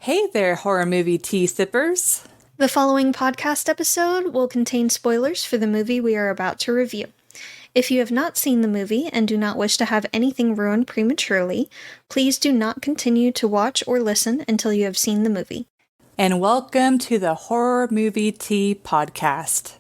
Hey there, horror movie tea sippers. The following podcast episode will contain spoilers for the movie we are about to review. If you have not seen the movie and do not wish to have anything ruined prematurely, please do not continue to watch or listen until you have seen the movie. And welcome to the Horror Movie Tea Podcast.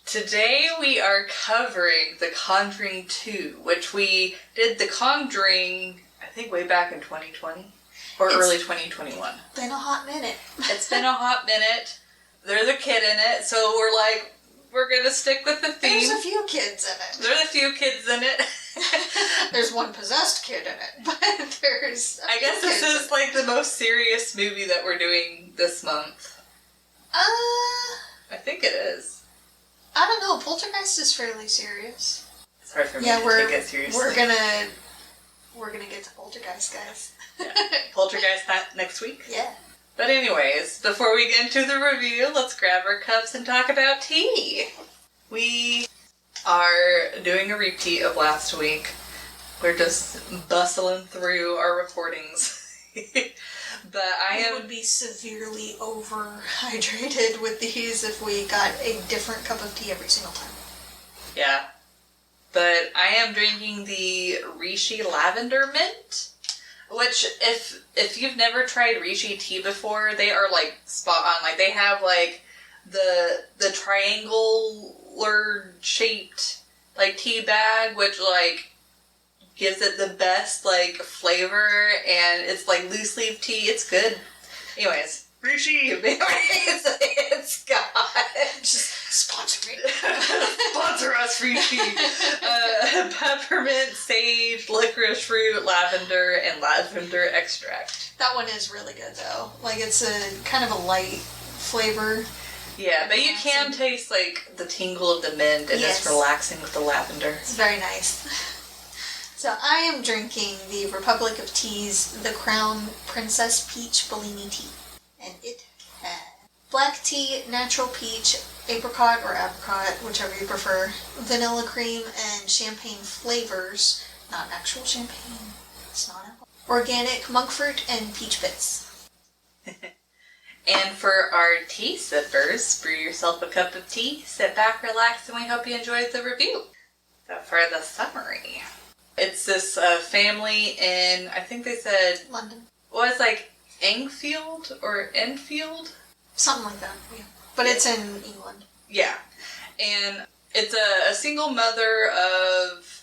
Today we are covering The Conjuring 2, which we did The Conjuring, I think way back in 2020 or early 2021. Been a hot minute. It's been a hot minute. There's a kid in it, so we're gonna stick with the theme. There's a few kids in it. There's a few kids in it. There's one possessed kid in it, but there's I guess this is like the most serious movie that we're doing this month. I think it is. I don't know. Poltergeist is fairly serious. It's hard for me to take it seriously. We're gonna get to Poltergeist, guys. Yeah. Poltergeist next week? Yeah. But anyways, before we get into the review, let's grab our cups and talk about tea. We are doing a repeat of last week. We're just bustling through our recordings. But I would be severely overhydrated with these if we got a different cup of tea every single time. Yeah. But I am drinking the Rishi Lavender Mint, which if you've never tried Rishi tea before, they are like spot on. Like they have like the triangular shaped like tea bag, which like gives it the best like flavor, and it's like loose leaf tea. It's good. Anyways, Rishi, it's got just sponsor me. Sponsor us, Rishi. Peppermint, sage, licorice root, lavender, and lavender extract. That one is really good though. Like it's a kind of a light flavor. Yeah, but you can taste like the tingle of the mint, and it's relaxing with the lavender. It's very nice. So I am drinking the Republic of Tea's The Crown Princess Peach Bellini Tea. And it has black tea, natural peach, apricot or apricot, whichever you prefer, vanilla cream, and champagne flavors. Not actual champagne. It's not alcohol. Organic monk fruit and peach bits. And for our tea sippers, brew yourself a cup of tea, sit back, relax, and we hope you enjoyed the review. So for the summary. It's this family in, I think they said... London. Well, it's like Enfield or Enfield? Something like that, yeah. But it's in England. Yeah. And it's a single mother of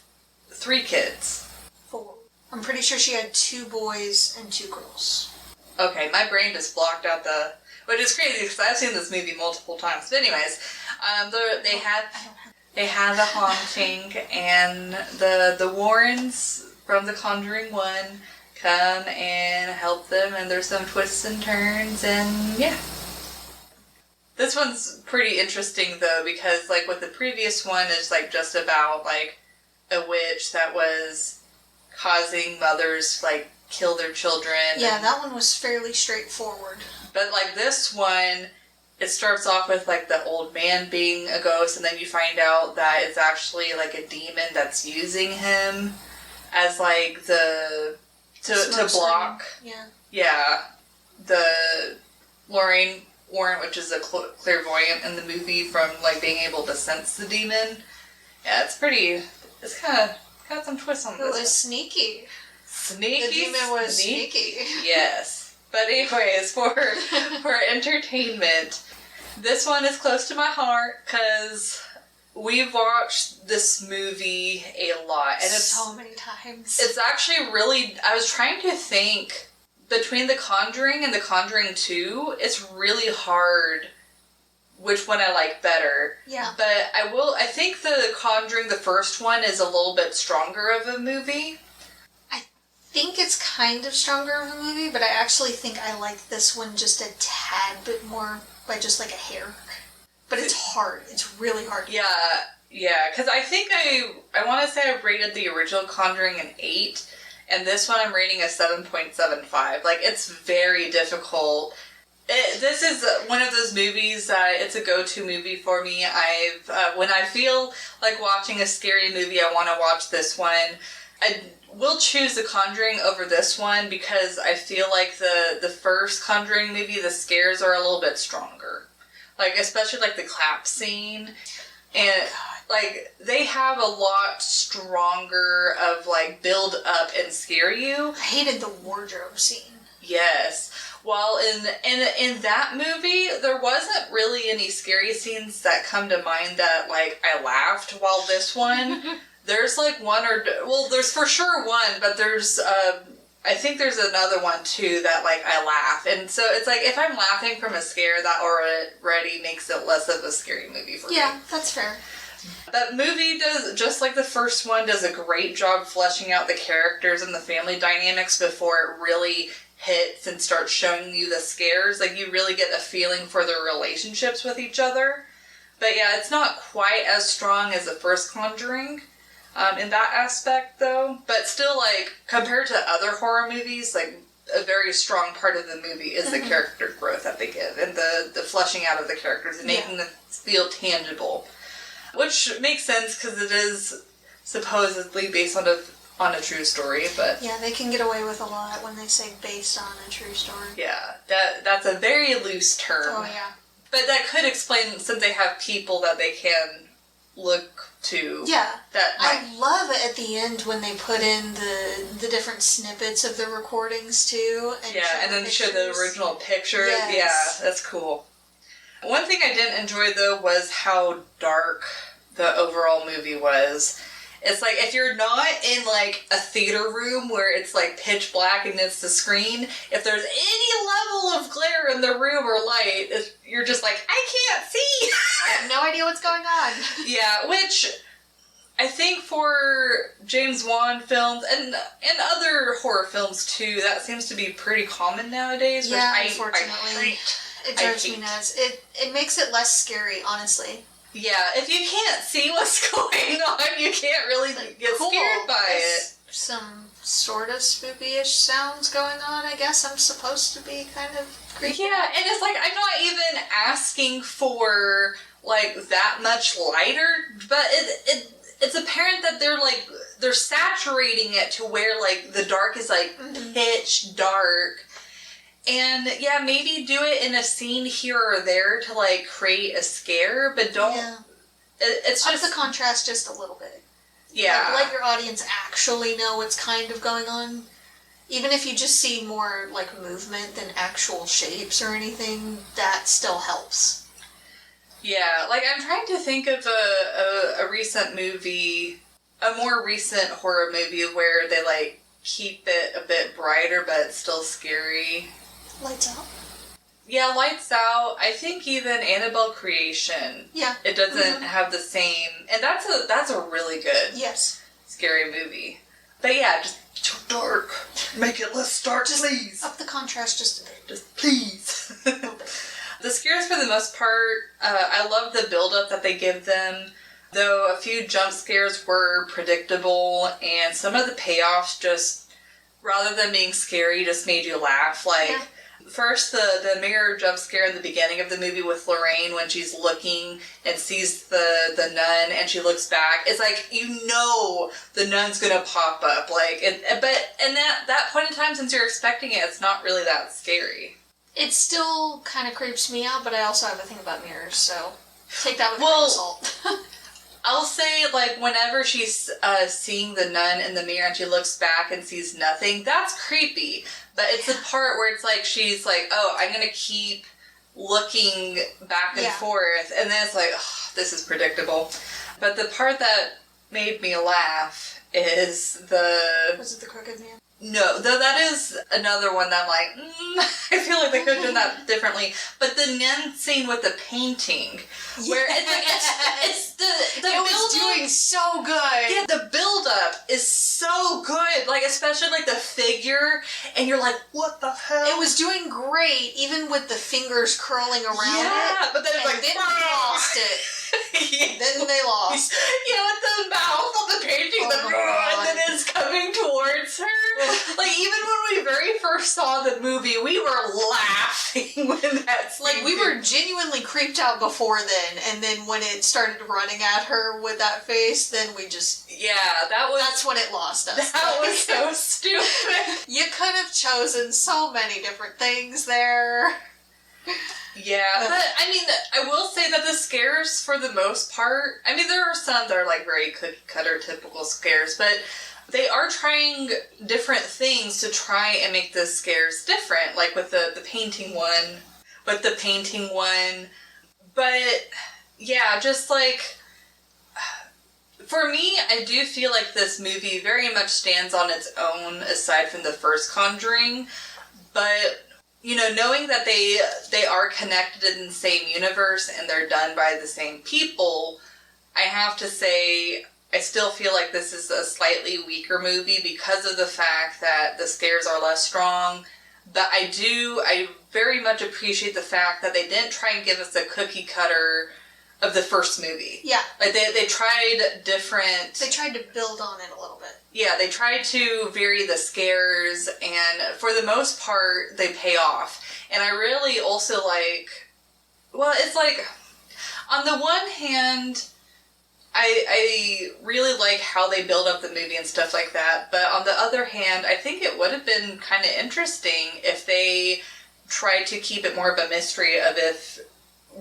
3 kids. 4. I'm pretty sure she had 2 boys and 2 girls. Okay, my brain just blocked out the... Which is crazy, because I've seen this movie multiple times. But anyways, They had a haunting, and the Warrens from The Conjuring 1 come and help them, and there's some twists and turns, and yeah. This one's pretty interesting, though, because, like, with the previous one, it's, like, just about, like, a witch that was causing mothers, like, kill their children. Yeah, that one was fairly straightforward. But, like, this one... It starts off with, like, the old man being a ghost, and then you find out that it's actually, like, a demon that's using him as, like, to block... Yeah. Yeah. The Lorraine Warren, which is a clairvoyant in the movie, from, like, being able to sense the demon. Yeah, it's pretty... It's kind of got some twists on this. It was sneaky. Sneaky? The demon was sneaky. Yes. But anyways, for entertainment, this one is close to my heart because we've watched this movie a lot. And it's so many times. It's actually really... I was trying to think, between The Conjuring and The Conjuring 2, it's really hard which one I like better. Yeah. But I think The Conjuring, the first one, is a little bit stronger of a movie. I think it's kind of stronger of a movie, but I actually think I like this one just a tad bit more by just like a hair. But it's hard. It's really hard. Yeah, because I think I want to say I rated the original Conjuring an 8, and this one I'm rating a 7.75. Like, it's very difficult This is one of those movies that it's a go-to movie for me. When I feel like watching a scary movie, I want to watch this one. I will choose The Conjuring over this one because I feel like the first Conjuring movie, the scares are a little bit stronger. Like, especially like the clap scene. And like they have a lot stronger of like build up and scare you. I hated the wardrobe scene. Yes. While in that movie, there wasn't really any scary scenes that come to mind that, like, I laughed. While this one, there's, like, there's for sure one, but there's, I think there's another one, too, that, like, I laugh. And so it's like, if I'm laughing from a scare, that already makes it less of a scary movie for me. Yeah, that's fair. That movie does, just like the first one, does a great job fleshing out the characters and the family dynamics before it really hits and starts showing you the scares. Like, you really get a feeling for their relationships with each other. But yeah, it's not quite as strong as the first Conjuring in that aspect, though. But still, like, compared to other horror movies, like, a very strong part of the movie is the character growth that they give and the fleshing out of the characters and making them feel tangible. Which makes sense because it is supposedly based on a true story, but... Yeah, they can get away with a lot when they say based on a true story. Yeah, that's a very loose term. Oh, yeah. But that could explain, since they have people that they can look to. Yeah. I love it at the end when they put in the different snippets of the recordings, too. And and then show the original picture. Yes. Yeah, that's cool. One thing I didn't enjoy, though, was how dark the overall movie was. It's like, if you're not in, like, a theater room where it's, like, pitch black and it's the screen, if there's any level of glare in the room or light, you're just like, I can't see! I have no idea what's going on. Yeah, which I think for James Wan films and other horror films, too, that seems to be pretty common nowadays, Yeah, which unfortunately. It drives me nuts. It makes it less scary, honestly. Yeah, if you can't see what's going on, you can't really get scared by it. Some sort of spooky-ish sounds going on, I guess. I'm supposed to be kind of creepy. Yeah, and it's like, I'm not even asking for, like, that much lighter, but it's apparent that they're saturating it to where, like, the dark is, like, pitch dark. And, yeah, maybe do it in a scene here or there to, like, create a scare, but don't... Yeah. It's just... Up the contrast just a little bit. Yeah. Let your audience actually know what's kind of going on. Even if you just see more, like, movement than actual shapes or anything, that still helps. Yeah, like, I'm trying to think of a recent movie, a more recent horror movie where they, like, keep it a bit brighter, but it's still scary. Lights Out? Yeah, Lights Out. I think even Annabelle Creation. Yeah. It doesn't have the same... And that's a really good scary movie. But yeah, just too dark. Make it less dark, please. Up the contrast just a bit. Just please. The scares, for the most part, I love the build-up that they give them. Though a few jump scares were predictable, and some of the payoffs just, rather than being scary, just made you laugh. Like, first, the mirror jump scare in the beginning of the movie with Lorraine when she's looking and sees the nun and she looks back. It's like, you know the nun's gonna pop up. Like, but in that point in time, since you're expecting it, it's not really that scary. It still kind of creeps me out, but I also have a thing about mirrors, so take that with a grain of salt. I'll say, like, whenever she's seeing the nun in the mirror and she looks back and sees nothing, that's creepy. But it's the part where it's like, she's like, oh, I'm going to keep looking back and forth. And then it's like, oh, this is predictable. But the part that made me laugh is the... Was it the Crooked Man? No, though that is another one that I'm like, I feel like they could have done that differently. But the nun scene with the painting, where it's the it was doing so good. Yeah, the build-up is so good. Like, especially, like, the figure, and you're like, what the hell? It was doing great, even with the fingers curling around it. Yeah, but then it's like, then they lost it. Then they lost it. Yeah, with the mouth of the painting, and then it's coming towards her. Like, even when we very first first saw the movie, we were laughing when that's Like, we were genuinely creeped out before then, and then when it started running at her with that face, then we just... Yeah, that's when it lost us. That was so stupid. You could have chosen so many different things there. Yeah, but I mean, I will say that the scares, for the most part, I mean, there are some that are like very cookie cutter typical scares, but they are trying different things to try and make the scares different, like with the painting one, but yeah, just like, for me, I do feel like this movie very much stands on its own aside from the first Conjuring, but you know, knowing that they are connected in the same universe and they're done by the same people, I have to say I still feel like this is a slightly weaker movie because of the fact that the scares are less strong. But I very much appreciate the fact that they didn't try and give us a cookie cutter of the first movie. Yeah. Like they tried different... They tried to build on it a little bit. Yeah, they tried to vary the scares, and for the most part, they pay off. And I really also like... Well, it's like... On the one hand, I really like how they build up the movie and stuff like that, but on the other hand, I think it would have been kind of interesting if they tried to keep it more of a mystery of if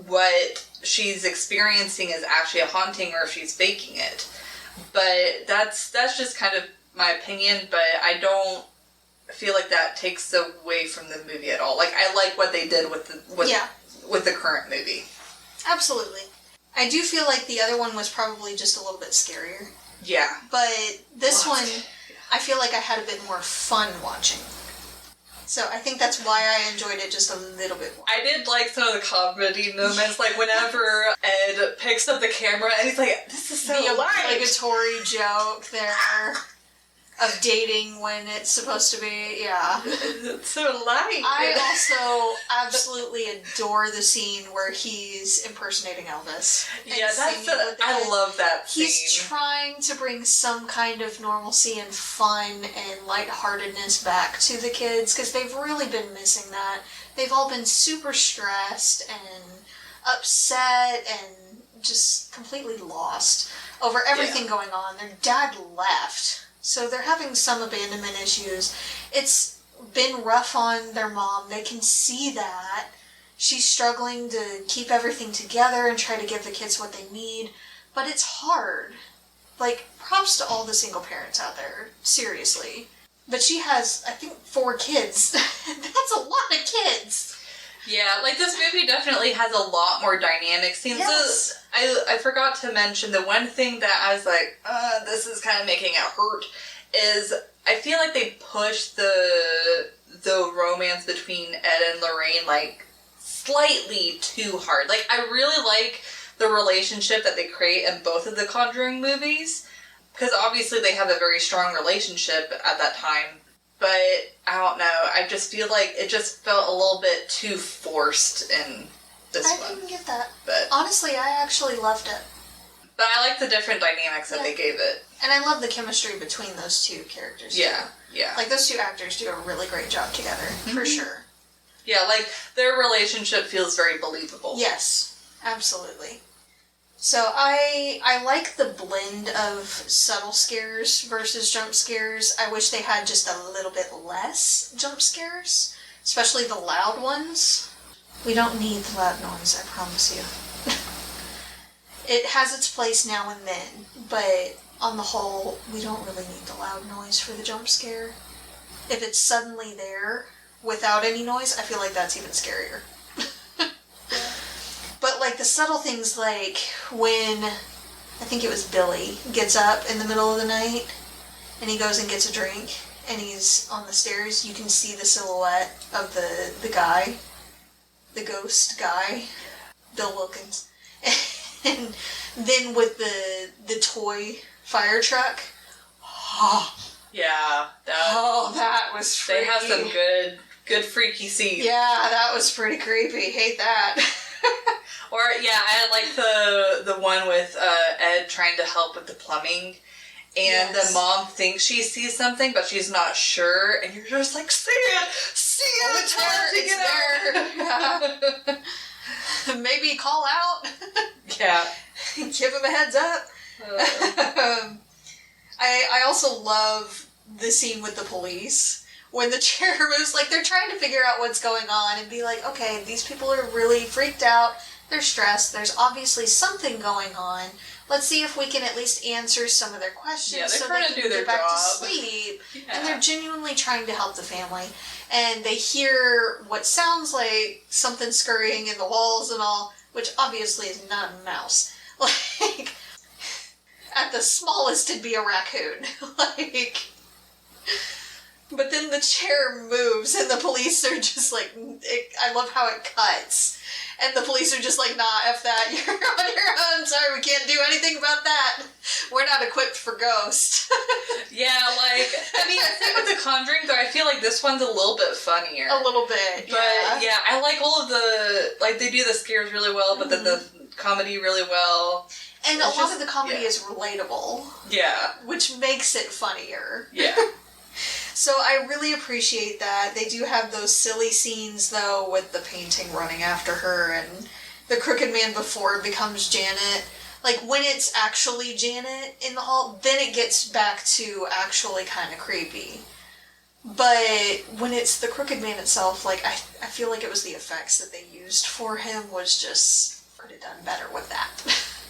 what she's experiencing is actually a haunting or if she's faking it. But that's just kind of my opinion, but I don't feel like that takes away from the movie at all. Like, I like what they did with the current movie. Absolutely. I do feel like the other one was probably just a little bit scarier. Yeah. But this one, I feel like I had a bit more fun watching. So I think that's why I enjoyed it just a little bit more. I did like some of the comedy moments, like whenever Ed picks up the camera and he's like, this is so light. The obligatory joke there of dating when it's supposed to be, yeah. It's so light. I also absolutely adore the scene where he's impersonating Elvis. Yeah, I love that scene. He's trying to bring some kind of normalcy and fun and lightheartedness back to the kids, because they've really been missing that. They've all been super stressed and upset and just completely lost over everything going on. Their dad left. So they're having some abandonment issues. It's been rough on their mom. They can see that. She's struggling to keep everything together and try to give the kids what they need. But it's hard. Like, props to all the single parents out there. Seriously. But she has, I think, 4 kids. That's a lot of kids. Yeah, like this movie definitely has a lot more dynamic scenes. Yes. I forgot to mention the one thing that I was like, this is kind of making it hurt, is I feel like they push the romance between Ed and Lorraine like slightly too hard. Like, I really like the relationship that they create in both of the Conjuring movies, because obviously they have a very strong relationship at that time. But, I don't know, I just feel like it just felt a little bit too forced in this one. I can get that. But honestly, I actually loved it. But I like the different dynamics that they gave it. And I love the chemistry between those two characters. Yeah, yeah. Like, those two actors do a really great job together, for sure. Yeah, like, their relationship feels very believable. Yes, absolutely. So I like the blend of subtle scares versus jump scares. I wish they had just a little bit less jump scares, especially the loud ones. We don't need the loud noise, I promise you. It has its place now and then, but on the whole, we don't really need the loud noise for the jump scare. If it's suddenly there without any noise, I feel like that's even scarier. But, like, the subtle things, like when, I think it was Billy, gets up in the middle of the night and he goes and gets a drink and he's on the stairs, you can see the silhouette of the guy, the ghost guy, Bill Wilkins. And then with the toy fire truck, Yeah. that was freaky. They have some good freaky scenes. Yeah, that was pretty creepy. Hate that. Or, yeah, I like the one with Ed trying to help with the plumbing. And the mom thinks she sees something, but she's not sure, and you're just like, see it! See it! Oh, it's there! Yeah. Maybe call out. Yeah. Give him a heads up. I also love the scene with the police. When the chair moves, like, they're trying to figure out what's going on and be like, okay, these people are really freaked out. They're stressed. There's obviously something going on. Let's see if we can at least answer some of their questions so they can get back to job. sleep. Yeah. And they're genuinely trying to help the family. And they hear what sounds like something scurrying in the walls and all, which obviously is not a mouse. Like, at the smallest it'd be a raccoon. Like, but then the chair moves and the police are just like, I love how it cuts. And the police are just like, nah, F that, you're on your own, sorry, we can't do anything about that. We're not equipped for ghosts. Yeah, like, I mean, the thing with The Conjuring, though, I feel like this one's a little bit funnier. A little bit, But, yeah, I like all of the, like, they do the scares really well, but then the comedy really well. And a lot of the comedy is relatable. Yeah. Which makes it funnier. Yeah. So I really appreciate that. They do have those silly scenes, though, with the painting running after her and the crooked man before it becomes Janet. Like, when it's actually Janet in the hall, then it gets back to actually kind of creepy. But when it's the crooked man itself, like, I feel like it was the effects that they used for him was just... could have done better with that.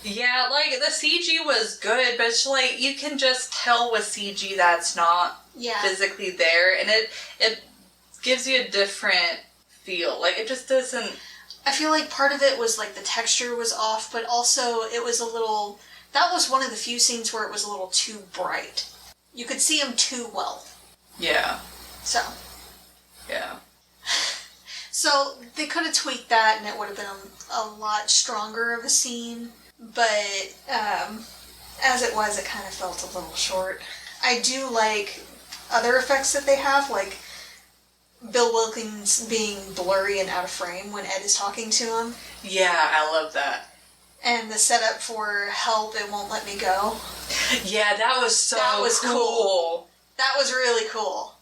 Yeah, like, the CG was good, but it's like, you can just tell with CG that's not physically there, and it gives you a different feel. Like, it just doesn't... I feel like part of it was, like, the texture was off, but also it was a little... That was one of the few scenes where it was a little too bright. You could see him too well. Yeah. So. Yeah. So, they could have tweaked that, and it would have been a lot stronger of a scene. But, as it was, it kind of felt a little short. I do like other effects that they have, like Bill Wilkins being blurry and out of frame when Ed is talking to him. Yeah, I love that. And the setup for Help, It Won't Let Me Go. Yeah, that was so cool. That was really cool.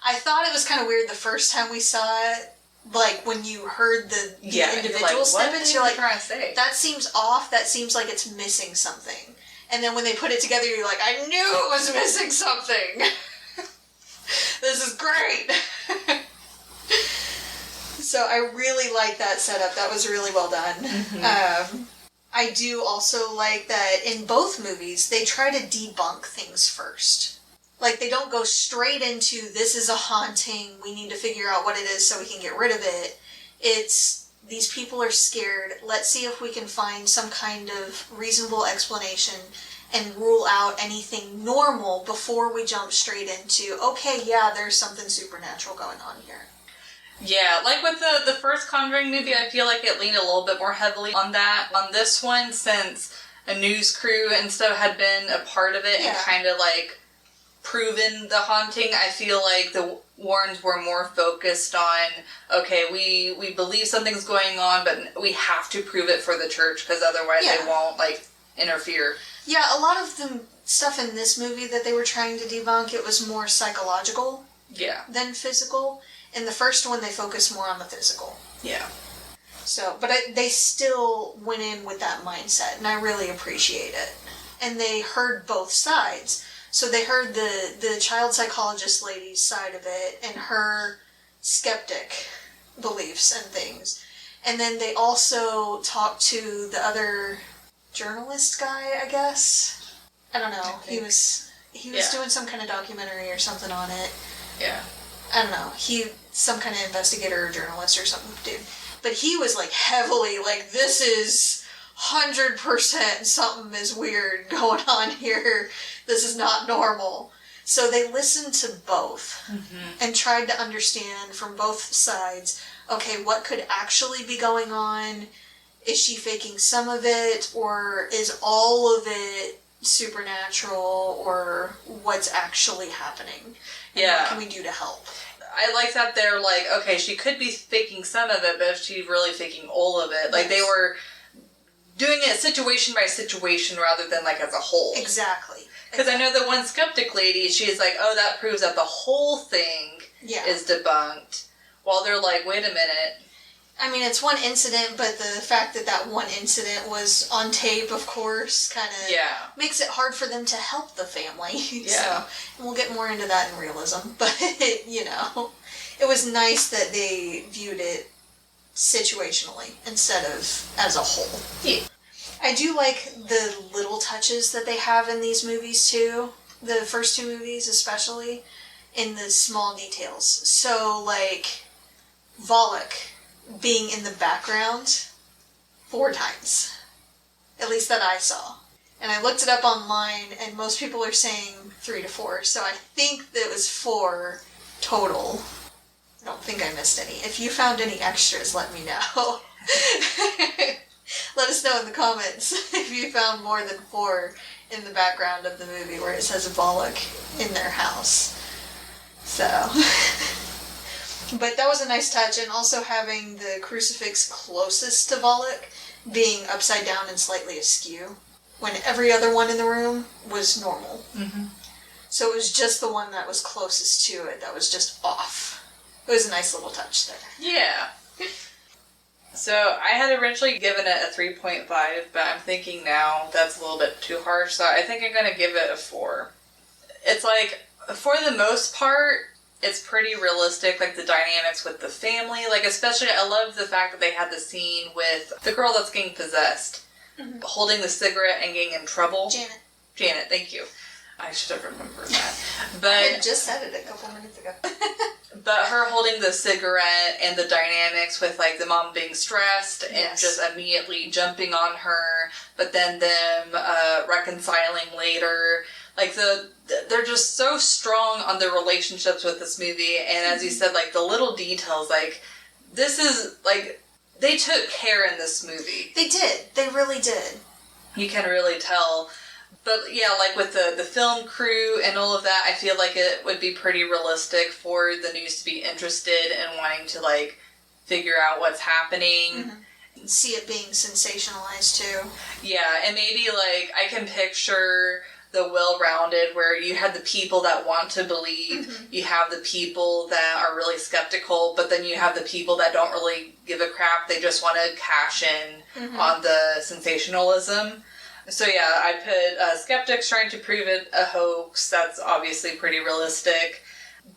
I thought it was kind of weird the first time we saw it. Like, when you heard the individual snippets, you're like, that seems off, that seems like it's missing something. And then when they put it together, you're like, I knew it was missing something! This is great! So I really like that setup, that was really well done. Mm-hmm. I do also like that in both movies, they try to debunk things first. Like, they don't go straight into, this is a haunting, we need to figure out what it is so we can get rid of it. It's, these people are scared, let's see if we can find some kind of reasonable explanation and rule out anything normal before we jump straight into, okay, yeah, there's something supernatural going on here. Yeah, like with the first Conjuring movie, I feel like it leaned a little bit more heavily on that. On this one, since a news crew and stuff had been a part of it and kind of like proven the haunting, I feel like the Warrens were more focused on, okay, we believe something's going on, but we have to prove it for the church because otherwise they won't, like, interfere. Yeah, a lot of the stuff in this movie that they were trying to debunk, it was more psychological than physical. In the first one, they focused more on the physical. Yeah. So, but they still went in with that mindset, and I really appreciate it. And they heard both sides. So they heard the child psychologist lady's side of it and her skeptic beliefs and things. And then they also talked to the other journalist guy, I guess. I don't know. He was doing some kind of documentary or something on it. Yeah. I don't know. Some kind of investigator or journalist or something, dude. But he was like heavily like, this is 100% something is weird going on here. This is not normal. So they listened to both and tried to understand from both sides, okay, what could actually be going on? Is she faking some of it? Or is all of it supernatural? Or what's actually happening? And what can we do to help? I like that they're like, okay, she could be faking some of it, but if she's really faking all of it. Like, they were doing it situation by situation rather than, like, as a whole. Exactly. Because I know the one skeptic lady, she's like, oh, that proves that the whole thing is debunked. While they're like, wait a minute. I mean, it's one incident, but the fact that that one incident was on tape, of course, kind of makes it hard for them to help the family. Yeah. So, and we'll get more into that in realism. But, you know, it was nice that they viewed it situationally instead of as a whole. Yeah. I do like the little touches that they have in these movies, too. The first two movies, especially, in the small details. So, like, Volok being in the background 4 times. At least that I saw. And I looked it up online, and most people are saying 3 to 4. So I think that it was 4 total. I don't think I missed any. If you found any extras, let me know. Let us know in the comments if you found more than 4 in the background of the movie where it says Volok in their house. So, but that was a nice touch, and also having the crucifix closest to Volok being upside down and slightly askew, when every other one in the room was normal. Mm-hmm. So it was just the one that was closest to it that was just off. It was a nice little touch there. Yeah. So I had originally given it a 3.5, but I'm thinking now that's a little bit too harsh, so I think I'm going to give it a 4. It's like, for the most part, it's pretty realistic, like the dynamics with the family. Like, especially, I love the fact that they had the scene with the girl that's getting possessed, holding the cigarette and getting in trouble. Janet, thank you. I should have remembered that. But I had just said it a couple minutes ago. But her holding the cigarette and the dynamics with, like, the mom being stressed and just immediately jumping on her, but then them reconciling later. Like, they're just so strong on the relationships with this movie, and as you said, like, the little details, like, this is, like, they took care in this movie. They did. They really did. You can really tell. But yeah, like with the film crew and all of that, I feel like it would be pretty realistic for the news to be interested in wanting to, like, figure out what's happening. Mm-hmm. See it being sensationalized too. Yeah, and maybe, like, I can picture the well-rounded where you have the people that want to believe, you have the people that are really skeptical, but then you have the people that don't really give a crap, they just want to cash in on the sensationalism. So yeah, I put skeptics trying to prove it a hoax. That's obviously pretty realistic.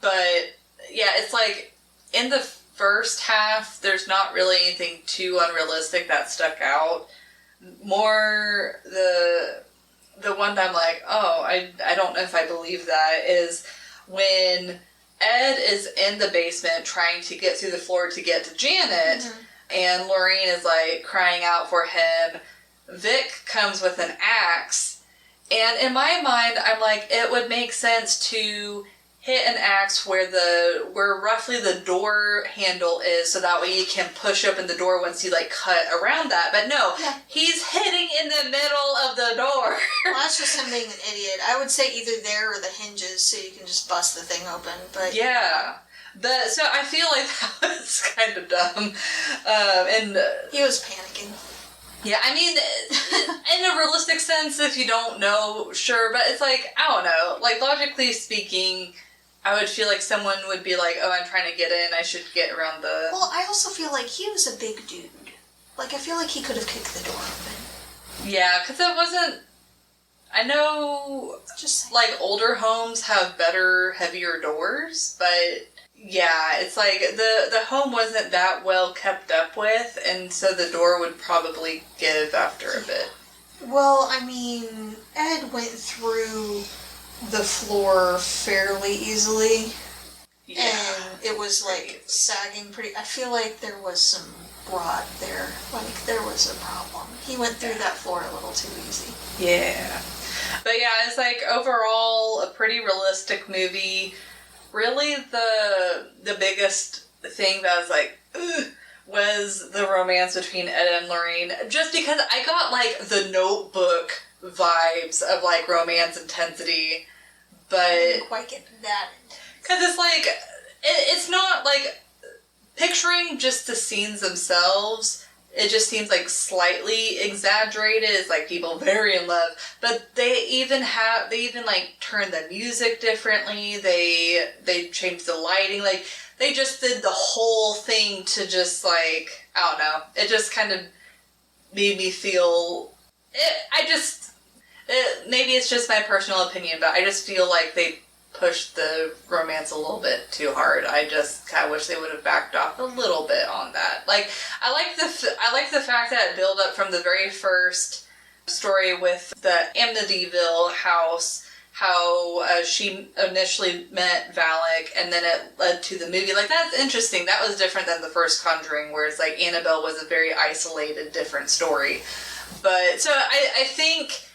But yeah, it's like in the first half, there's not really anything too unrealistic that stuck out. More the one that I'm like, oh, I don't know if I believe that, is when Ed is in the basement trying to get through the floor to get to Janet, and Lorraine is like crying out for him. Vic comes with an axe, and in my mind, I'm like, it would make sense to hit an axe where roughly the door handle is, so that way you can push open the door once you, like, cut around that. But no, he's hitting in the middle of the door. Well, that's just him being an idiot. I would say either there or the hinges, so you can just bust the thing open. But yeah. So I feel like that was kind of dumb. And he was panicking. Yeah, I mean, in a realistic sense, if you don't know, sure, but it's like, I don't know, like, logically speaking, I would feel like someone would be like, oh, I'm trying to get in, I should get around the... Well, I also feel like he was a big dude. Like, I feel like he could have kicked the door open. Yeah, because it wasn't... I know, just like, older homes have better, heavier doors, but... Yeah, it's like the home wasn't that well kept up with, and so the door would probably give after a bit. Well, I mean, Ed went through the floor fairly easily, and it was, like, sagging pretty... I feel like there was some rot there. Like, there was a problem. He went through that floor a little too easy. Yeah. But yeah, it's like, overall, a pretty realistic movie. Really, the biggest thing that was like, ugh, was the romance between Ed and Lorraine. Just because I got, like, the Notebook vibes of, like, romance intensity, but... I didn't quite get that. Because it's like, it's not, like, picturing just the scenes themselves, it just seems like slightly exaggerated. It's like people very in love, but they even like turn the music differently. They changed the lighting. Like they just did the whole thing to just like, I don't know. It just kind of made me feel. Maybe it's just my personal opinion, but I just feel like they pushed the romance a little bit too hard. I just kind of wish they would have backed off a little bit on that. Like, I like the fact that it built up from the very first story with the Amityville house, how she initially met Valak, and then it led to the movie. Like, that's interesting. That was different than the first Conjuring, where it's like Annabelle was a very isolated, different story. But, so I think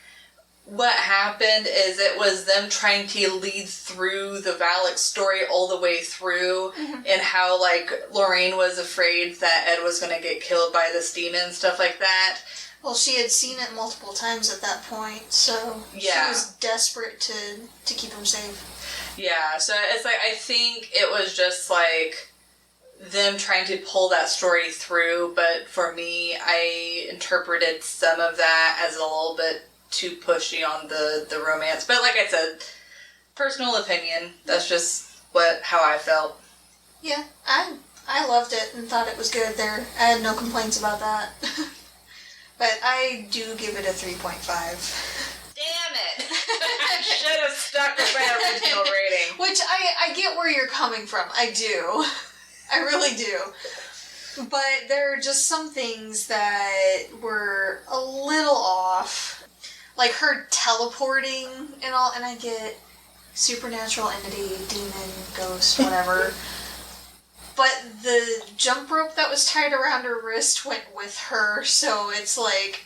what happened is it was them trying to lead through the Valak story all the way through, and how, like, Lorraine was afraid that Ed was going to get killed by this demon, stuff like that. Well, she had seen it multiple times at that point, so she was desperate to keep him safe. Yeah, so it's like, I think it was just, like, them trying to pull that story through, but for me, I interpreted some of that as a little bit too pushy on the romance. But like I said, personal opinion, that's just how I felt. Yeah, I loved it and thought it was good there. I had no complaints about that. But I do give it a 3.5. Damn it! I should have stuck with my original rating. Which I get where you're coming from. I do. I really do. But there are just some things that were a little off. Like her teleporting and all, and I get supernatural entity, demon, ghost, whatever. But the jump rope that was tied around her wrist went with her, so it's like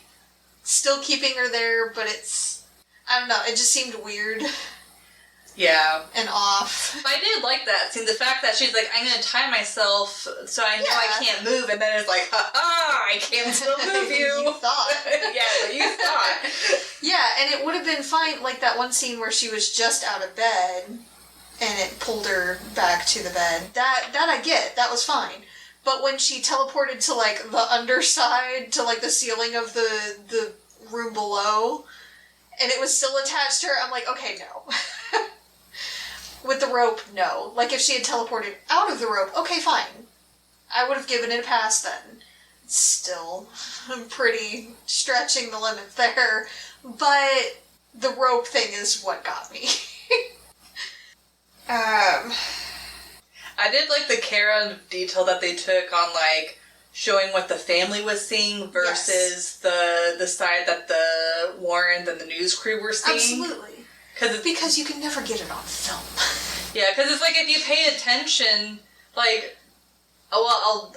still keeping her there, but it's, I don't know, it just seemed weird. Yeah. And off. But I did like that. See, the fact that she's like, I'm going to tie myself so I know I can't move, and then it's like, ha-ha, I can still move you. You thought. Yeah, but you thought. Yeah, and it would have been fine, like that one scene where she was just out of bed, and it pulled her back to the bed. That I get. That was fine. But when she teleported to, like, the underside, to, like, the ceiling of the room below, and it was still attached to her, I'm like, okay, no. With the rope, no. Like, if she had teleported out of the rope, okay, fine. I would have given it a pass then. Still, I'm pretty stretching the limit there. But the rope thing is what got me. I did like the care and detail that they took on, like, showing what the family was seeing versus the side that the Warrens and the news crew were seeing. Absolutely. Because you can never get it on film. Yeah, because it's like if you pay attention, like, I'll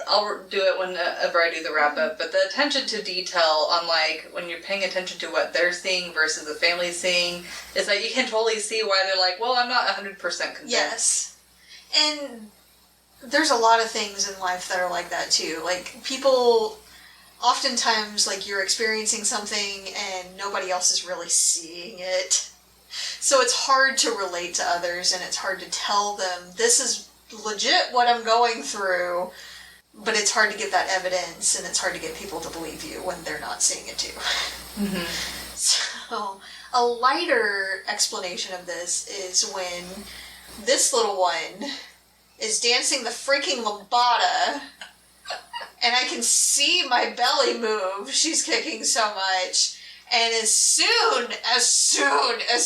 do it whenever I do the wrap up, but the attention to detail on, like, when you're paying attention to what they're seeing versus the family seeing, is like you can totally see why they're like, well, I'm not 100% convinced. Yes. And there's a lot of things in life that are like that too. Like, people, oftentimes, like, you're experiencing something and nobody else is really seeing it. So it's hard to relate to others, and it's hard to tell them, this is legit what I'm going through, but it's hard to get that evidence, and it's hard to get people to believe you when they're not seeing it too. Mm-hmm. So, a lighter explanation of this is when this little one is dancing the freaking lambada, and I can see my belly move. She's kicking so much. And as soon as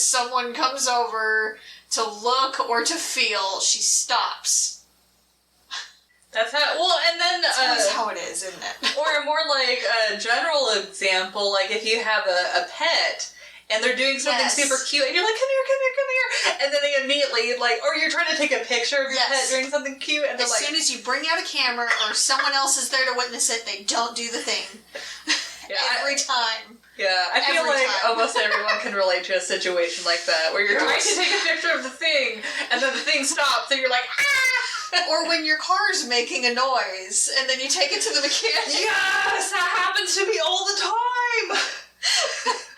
someone comes over to look or to feel, she stops. That's how, well, and then... That's always how it is, isn't it? Or more like a general example, like if you have a pet, and they're doing something super cute, and you're like, come here, and then they immediately, like, or you're trying to take a picture of your pet doing something cute, and they're as like... As soon as you bring out a camera, or someone else is there to witness it, they don't do the thing. Yeah, every time. Yeah, I feel like almost everyone can relate to a situation like that, where you're trying to take a picture of the thing, and then the thing stops, and you're like, ah! Or when your car's making a noise, and then you take it to the mechanic. Yes! That happens to me all the time!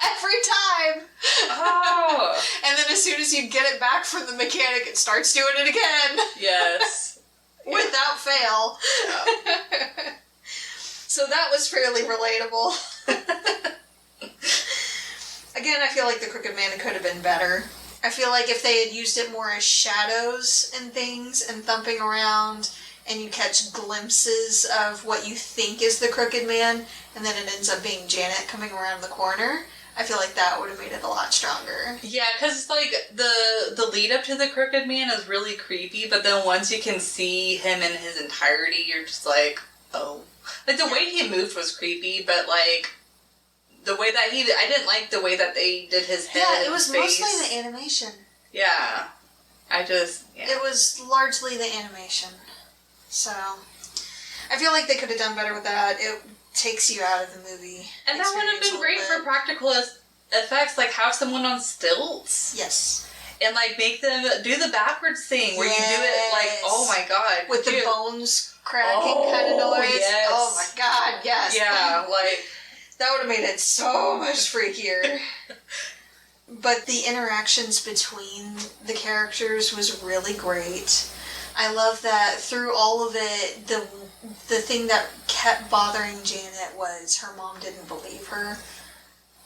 Every time! Oh! And then as soon as you get it back from the mechanic, it starts doing it again. Yes. Without fail. Yeah. So that was fairly relatable. Again, I feel like the Crooked Man could have been better. I feel like if they had used it more as shadows and things and thumping around, and you catch glimpses of what you think is the Crooked Man, and then it ends up being Janet coming around the corner, I feel like that would have made it a lot stronger. Yeah, because like the lead up to the Crooked Man is really creepy, but then once you can see him in his entirety, you're just like, oh. Like the way he moved was creepy, but like the way that I didn't like the way that they did his head. Yeah, it was and face. mostly the animation. Yeah. It was largely the animation. So, I feel like they could have done better with that. It takes you out of the movie. And that would have been great for practical effects, like have someone on stilts. Yes. And like make them do the backwards thing where you do it like, oh my god. With the bones cracking kind of noise. Yes. Oh my god, yes. Yeah, like... That would have made it so much freakier. But the interactions between the characters was really great. I love that through all of it, the thing that kept bothering Janet was her mom didn't believe her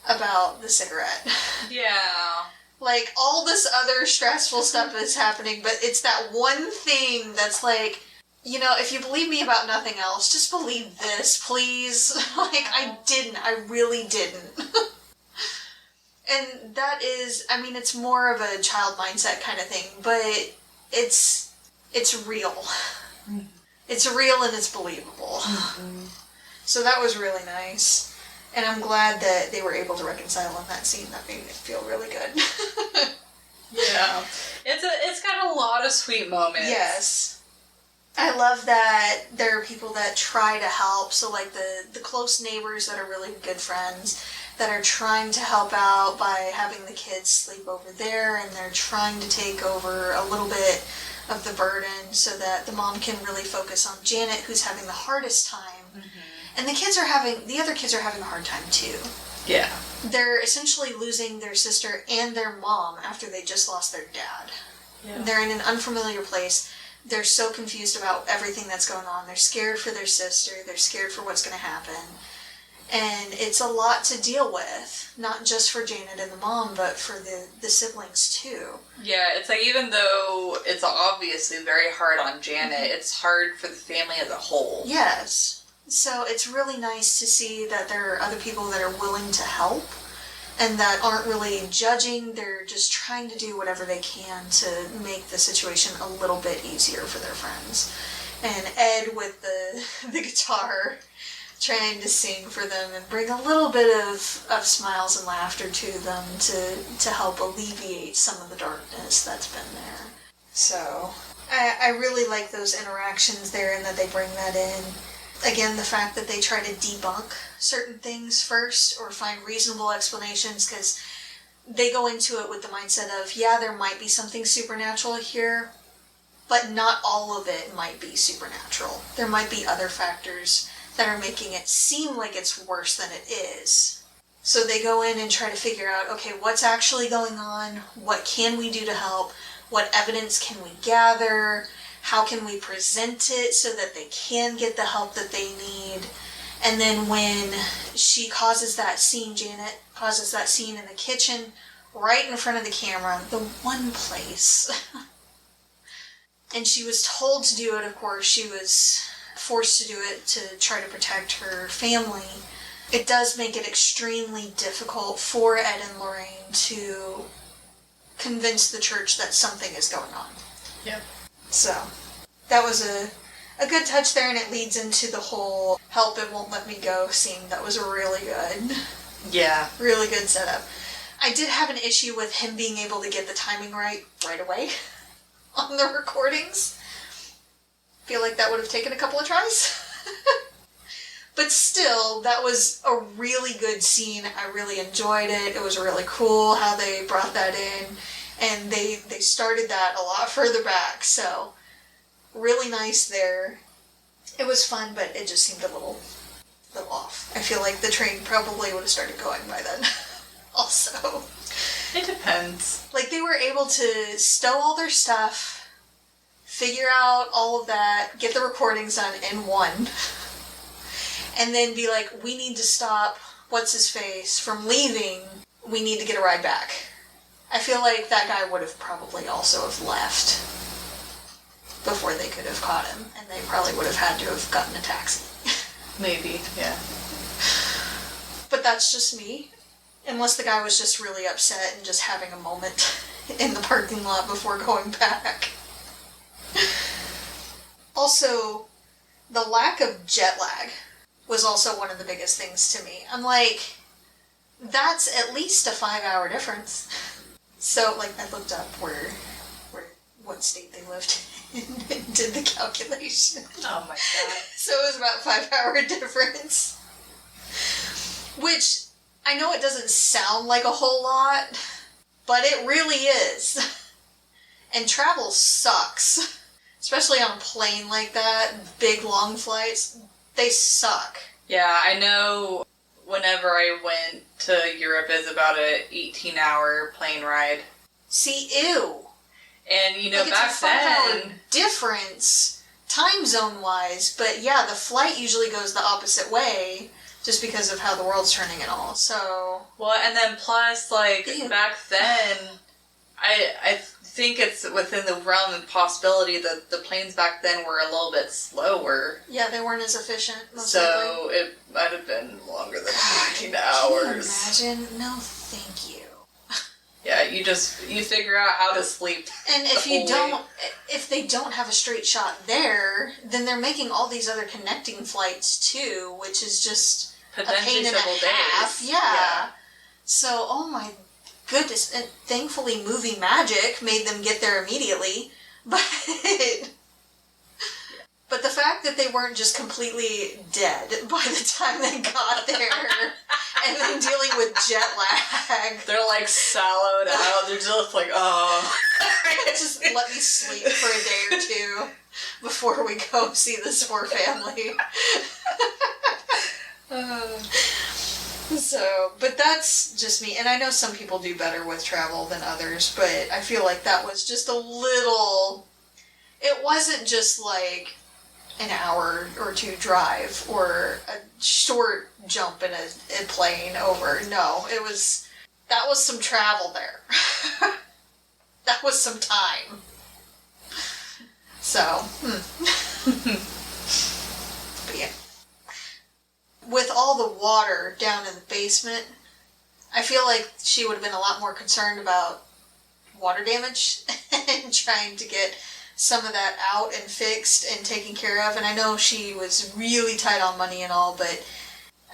about the cigarette. Yeah. Like, all this other stressful stuff is happening, but it's that one thing that's like, you know, if you believe me about nothing else, just believe this, please. Like, I really didn't. And that is, I mean, it's more of a child mindset kind of thing, but it's real. It's real and it's believable. So that was really nice. And I'm glad that they were able to reconcile in that scene. That made me feel really good. Yeah. It's got a lot of sweet moments. Yes. I love that there are people that try to help. So, like, the close neighbors that are really good friends that are trying to help out by having the kids sleep over there, and they're trying to take over a little bit of the burden so that the mom can really focus on Janet, who's having the hardest time. Mm-hmm. And the other kids are having a hard time too. Yeah. They're essentially losing their sister and their mom after they just lost their dad. Yeah. They're in an unfamiliar place. They're so confused about everything that's going on. They're scared for their sister. They're scared for what's going to happen. And it's a lot to deal with, not just for Janet and the mom, but for the siblings too. Yeah, it's like even though it's obviously very hard on Janet, it's hard for the family as a whole. Yes. So it's really nice to see that there are other people that are willing to help and that aren't really judging. They're just trying to do whatever they can to make the situation a little bit easier for their friends. And Ed with the guitar trying to sing for them and bring a little bit of smiles and laughter to them to help alleviate some of the darkness that's been there. So I really like those interactions there and that they bring that in. Again, the fact that they try to debunk certain things first or find reasonable explanations, because they go into it with the mindset of, yeah, there might be something supernatural here, but not all of it might be supernatural. There might be other factors that are making it seem like it's worse than it is. So they go in and try to figure out, okay, what's actually going on? What can we do to help? What evidence can we gather? How can we present it so that they can get the help that they need? And then when she causes that scene, Janet causes that scene in the kitchen, right in front of the camera, the one place. And she was told to do it, of course. She was forced to do it to try to protect her family. It does make it extremely difficult for Ed and Lorraine to convince the church that something is going on. Yep. So, that was a good touch there, and it leads into the whole help it won't let me go scene. That was really good. Yeah. Really good setup. I did have an issue with him being able to get the timing right away on the recordings. Feel like that would have taken a couple of tries. But still, that was a really good scene. I really enjoyed it. It was really cool how they brought that in. And they started that a lot further back, so really nice there. It was fun, but it just seemed a little off. I feel like the train probably would have started going by then. Also. It depends. Like, they were able to stow all their stuff, figure out all of that, get the recordings done in one, and then be like, we need to stop what's-his-face from leaving. We need to get a ride back. I feel like that guy would have probably also have left before they could have caught him, and they probably would have had to have gotten a taxi. Maybe, yeah. But that's just me. Unless the guy was just really upset and just having a moment in the parking lot before going back. Also, the lack of jet lag was also one of the biggest things to me. I'm like, that's at least a 5-hour difference. So, like, I looked up what state they lived in and did the calculation. Oh my god. So it was about 5-hour difference. Which, I know it doesn't sound like a whole lot, but it really is. And travel sucks. Especially on a plane like that, big long flights, they suck. Yeah, I know whenever I went to Europe, it's about a 18-hour plane ride. See, ew. And, you know, like, back it's a 5-hour then... difference, time zone-wise, but yeah, the flight usually goes the opposite way, just because of how the world's turning and all, so... Well, and then plus, like, Ew. back then, I think it's within the realm of possibility that the planes back then were a little bit slower. Yeah, they weren't as efficient, most So likely. it might have been longer than 18 Can hours. you imagine? No, thank you. Yeah, you figure out how to sleep. And if they don't have a straight shot there, then they're making all these other connecting flights too, which is just Potentially a pain and several a half. days. Yeah. So, oh my goodness. And thankfully movie magic made them get there immediately. But the fact that they weren't just completely dead by the time they got there and then dealing with jet lag. They're like sallowed out. They're just like, oh. Just let me sleep for a day or two before we go see this poor family. But that's just me. And I know some people do better with travel than others, but I feel like that was just a little... It wasn't just like an hour or two drive or a short jump in a plane over. No, that was some travel there. That was some time. So, But yeah. With all the water down in the basement, I feel like she would have been a lot more concerned about water damage and trying to get some of that out and fixed and taken care of. And I know she was really tight on money and all, but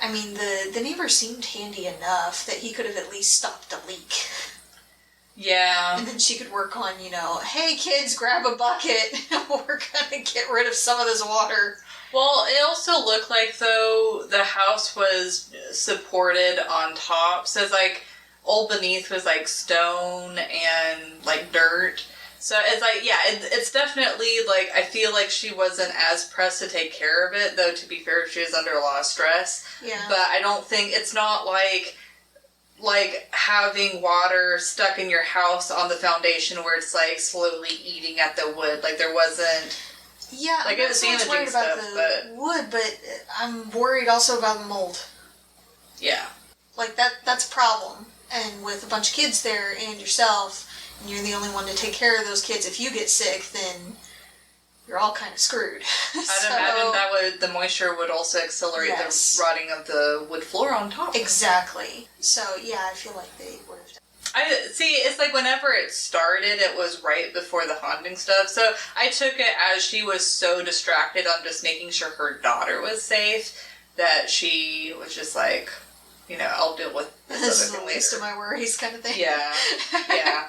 I mean, the neighbor seemed handy enough that he could have at least stopped a leak. Yeah. And then she could work on, hey kids, grab a bucket. We're gonna get rid of some of this water. Well, it also looked like, though, the house was supported on top. So it's like, all beneath was like stone and like dirt. So it's like, yeah, it's definitely like, I feel like she wasn't as pressed to take care of it, though to be fair, she was under a lot of stress. Yeah. But I don't think, it's not like having water stuck in your house on the foundation where it's like slowly eating at the wood. Like there wasn't... Yeah, like, I'm it was not so much worried damaging about stuff, the wood, but I'm worried also about the mold. Yeah. Like, that's a problem. And with a bunch of kids there and yourself, and you're the only one to take care of those kids, if you get sick, then you're all kind of screwed. I'd imagine the moisture would also accelerate Yes. the rotting of the wood floor on top. Exactly. So, yeah, I feel like they would have done. It's like whenever it started, it was right before the haunting stuff. So I took it as she was so distracted on just making sure her daughter was safe that she was just like, I'll deal with This this is other the thing least of later. my worries kind of thing. Yeah, yeah.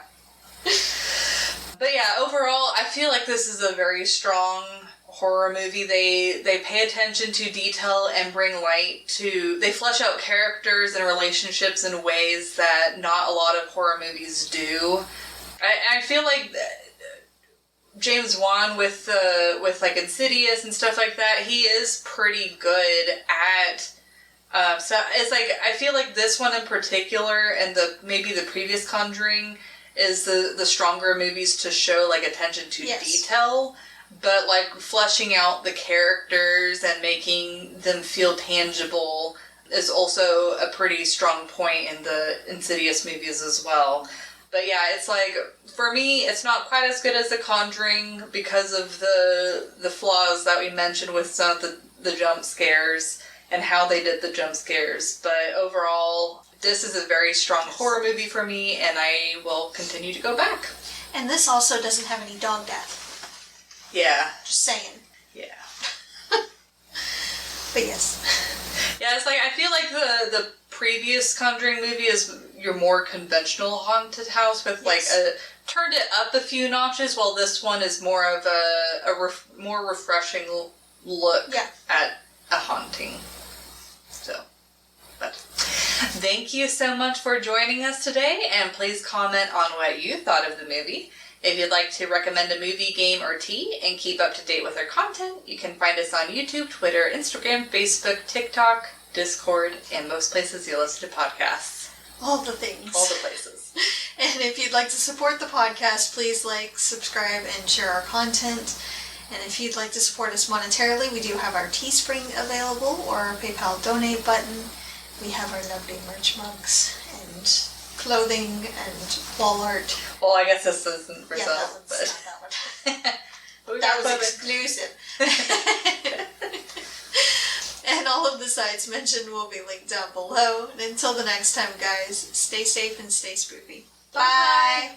But yeah, overall, I feel like this is a very strong horror movie. They pay attention to detail and bring light to... They flesh out characters and relationships in ways that not a lot of horror movies do. I feel like James Wan with like Insidious and stuff like that, he is pretty good at... so it's like, I feel like this one in particular and maybe the previous Conjuring is the stronger movies to show like attention to Yes. detail. but like fleshing out the characters and making them feel tangible is also a pretty strong point in the Insidious movies as well. But yeah, it's like, for me, it's not quite as good as The Conjuring because of the flaws that we mentioned with some of the jump scares and how they did the jump scares. But overall, this is a very strong horror movie for me, and I will continue to go back. And this also doesn't have any dog death. Yeah. Just saying. Yeah. But yes. Yeah, it's like, I feel like the previous Conjuring movie is your more conventional haunted house with like turned it up a few notches, while this one is more of a more refreshing look at a haunting. So, but thank you so much for joining us today, and please comment on what you thought of the movie. If you'd like to recommend a movie, game, or tea and keep up to date with our content, you can find us on YouTube, Twitter, Instagram, Facebook, TikTok, Discord, and most places you listen to podcasts. All the things. All the places. And if you'd like to support the podcast, please like, subscribe, and share our content. And if you'd like to support us monetarily, we do have our Teespring available or our PayPal donate button. We have our lovely merch mugs and clothing and wall art. Well, I guess this isn't for sale, but not that one. That was exclusive. And all of the sites mentioned will be linked down below. And until the next time, guys, stay safe and stay spooky. Bye!